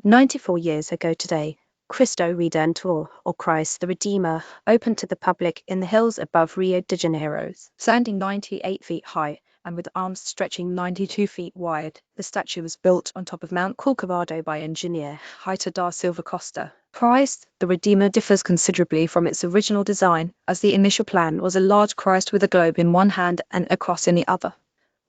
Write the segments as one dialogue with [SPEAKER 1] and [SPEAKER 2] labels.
[SPEAKER 1] 94 years ago today, Cristo Redentor, or Christ the Redeemer, opened to the public in the hills above Rio de Janeiro. Standing 98 feet high and with arms stretching 92 feet wide, the statue was built on top of Mount Corcovado by engineer Heitor da Silva Costa. Christ the Redeemer differs considerably from its original design, as the initial plan was a large Christ with a globe in one hand and a cross in the other.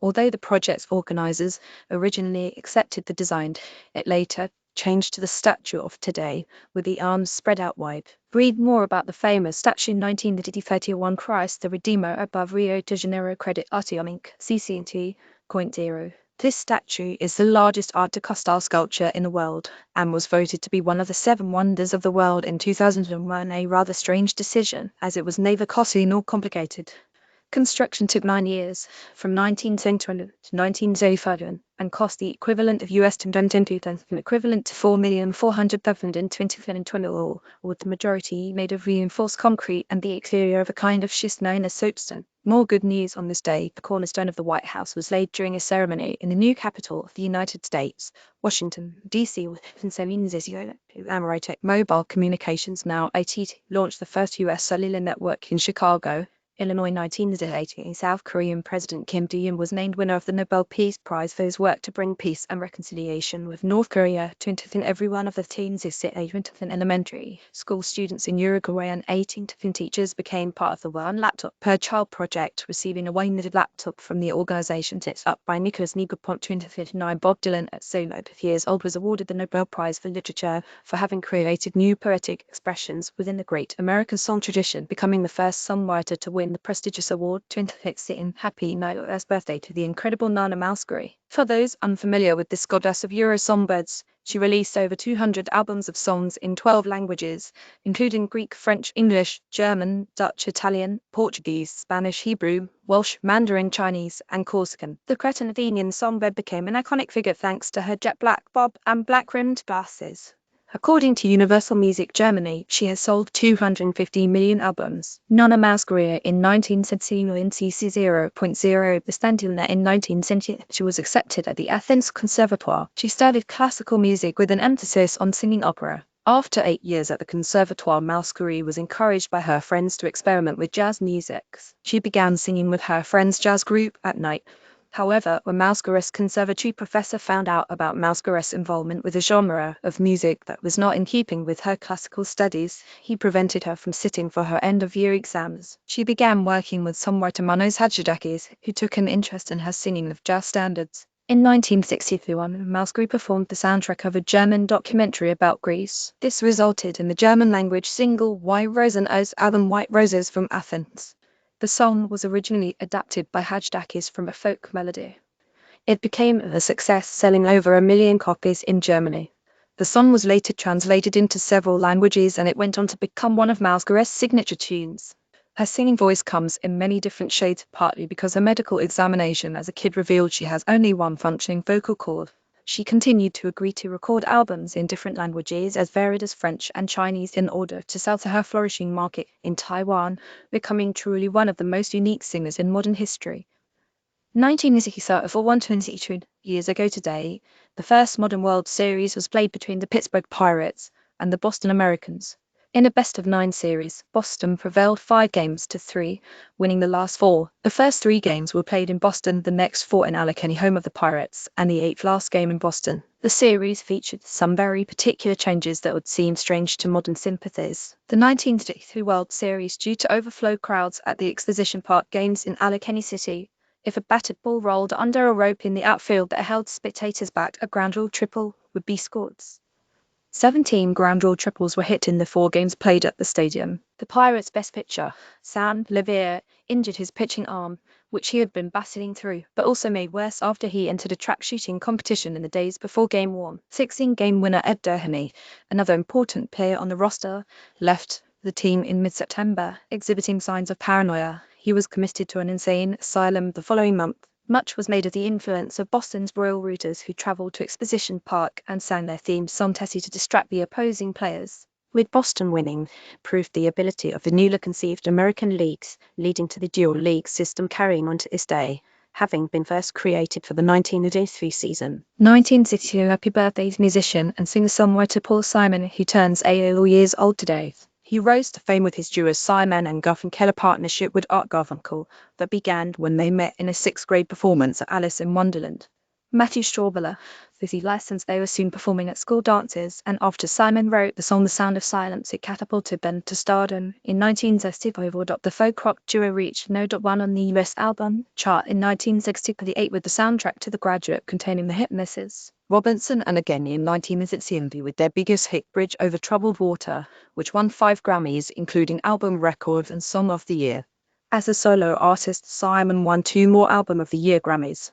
[SPEAKER 1] Although the project's organizers originally accepted the design, it later changed to the statue of today, with the arms spread out wide. Read more about the famous statue in 1931 Christ the Redeemer above Rio de Janeiro. Credit Artium Inc. CCNT.0. This statue is the largest Art Deco sculpture in the world, and was voted to be one of the 7 wonders of the world in 2001, a rather strange decision, as it was neither costly nor complicated. Construction took 9 years, from 1910 to 1935, and cost the equivalent of US $10,000, equivalent to $4,400,000 in 2020, with the majority made of reinforced concrete and the exterior of a kind of schist known as soapstone. More good news on this day: the cornerstone of the White House was laid during a ceremony in the new capital of the United States, Washington, D.C., with Amaritech Mobile Communications, now AT&T, launched the first US cellular network in Chicago, Illinois. 1980, South Korean President Kim Il-sung was named winner of the Nobel Peace Prize for his work to bring peace and reconciliation with North Korea. 20 every one of the teens is elementary school students in Uruguay and 18 teachers became part of the One Laptop Per Child project, receiving a one-needed laptop from the organization set up by Nicholas Negroponte. 2059, Bob Dylan, at so years old, was awarded the Nobel Prize for Literature for having created new poetic expressions within the great American song tradition, becoming the first songwriter to win the prestigious award. 26, happy 90th birthday to the incredible Nana Mouskouri. For those unfamiliar with this goddess of Euro songbirds, she released over 200 albums of songs in 12 languages, including Greek, French, English, German, Dutch, Italian, Portuguese, Spanish, Hebrew, Welsh, Mandarin, Chinese, and Corsican. The Cretan-Athenian songbird became an iconic figure thanks to her jet black bob and black-rimmed glasses. According to Universal Music Germany, she has sold 250 million albums. Nana Mouskouri in 1979 CC 0.0 Bestandilna in 1970. She was accepted at the Athens Conservatoire. She studied classical music with an emphasis on singing opera. After 8 years at the Conservatoire, Mouskouri was encouraged by her friends to experiment with jazz music. She began singing with her friend's jazz group at night. However, when Mouskouri's conservatory professor found out about Mouskouri's involvement with a genre of music that was not in keeping with her classical studies, he prevented her from sitting for her end-of-year exams. She began working with songwriter Manos Hadjidakis, who took an interest in her singing of jazz standards. In 1961, Mouskouri performed the soundtrack of a German documentary about Greece. This resulted in the German-language single White Roses' album White Roses from Athens. The song was originally adapted by Hadjidakis from a folk melody. It became a success, selling over 1 million copies in Germany. The song was later translated into several languages, and it went on to become one of Mouskouri's signature tunes. Her singing voice comes in many different shades, partly because her medical examination as a kid revealed she has only one functioning vocal cord. She continued to agree to record albums in different languages as varied as French and Chinese in order to sell to her flourishing market in Taiwan, becoming truly one of the most unique singers in modern history. 122 years ago today, the first modern World Series was played between the Pittsburgh Pirates and the Boston Americans. In a best-of-9 series, Boston prevailed 5-3, winning the last 4. The first 3 games were played in Boston, the next 4 in Allegheny, home of the Pirates, and the 8th last game in Boston. The series featured some very particular changes that would seem strange to modern sympathies. The 1933 World Series, due to overflow crowds at the Exposition Park games in Allegheny City, if a batted ball rolled under a rope in the outfield that held spectators back, a ground rule triple would be scored. 17 ground rule triples were hit in the 4 games played at the stadium. The Pirates' best pitcher, Sam Levere, injured his pitching arm, which he had been battling through, but also made worse after he entered a track shooting competition in the days before Game 1. 16-game winner Ed Durhamy, another important player on the roster, left the team in mid-September, exhibiting signs of paranoia. He was committed to an insane asylum the following month. Much was made of the influence of Boston's Royal Rooters, who traveled to Exposition Park and sang their theme song Tessie to distract the opposing players. With Boston winning, proved the ability of the newly conceived American leagues, leading to the dual league system carrying on to this day. having been first created for the 1983 season.
[SPEAKER 2] 1962 Happy Birthday musician and singer-songwriter Paul Simon, who turns 80 years old today.
[SPEAKER 1] He rose to fame with his duo Simon and Garfunkel partnership with Art Garfunkel that began when they met in a 6th grade performance at Alice in Wonderland.
[SPEAKER 2] Matthew Strawberry, with the license they were soon performing at school dances, and after Simon wrote the song The Sound of Silence, it catapulted them to stardom. In 1965, the folk rock duo reached No. 1 on the US album chart in 1968 with the soundtrack to The Graduate containing the hit Mrs.
[SPEAKER 1] Robinson and again in 1960 with their biggest hit Bridge Over Troubled Water, which won 5 Grammys, including Album Record and Song of the Year. As a solo artist, Simon won 2 more Album of the Year Grammys.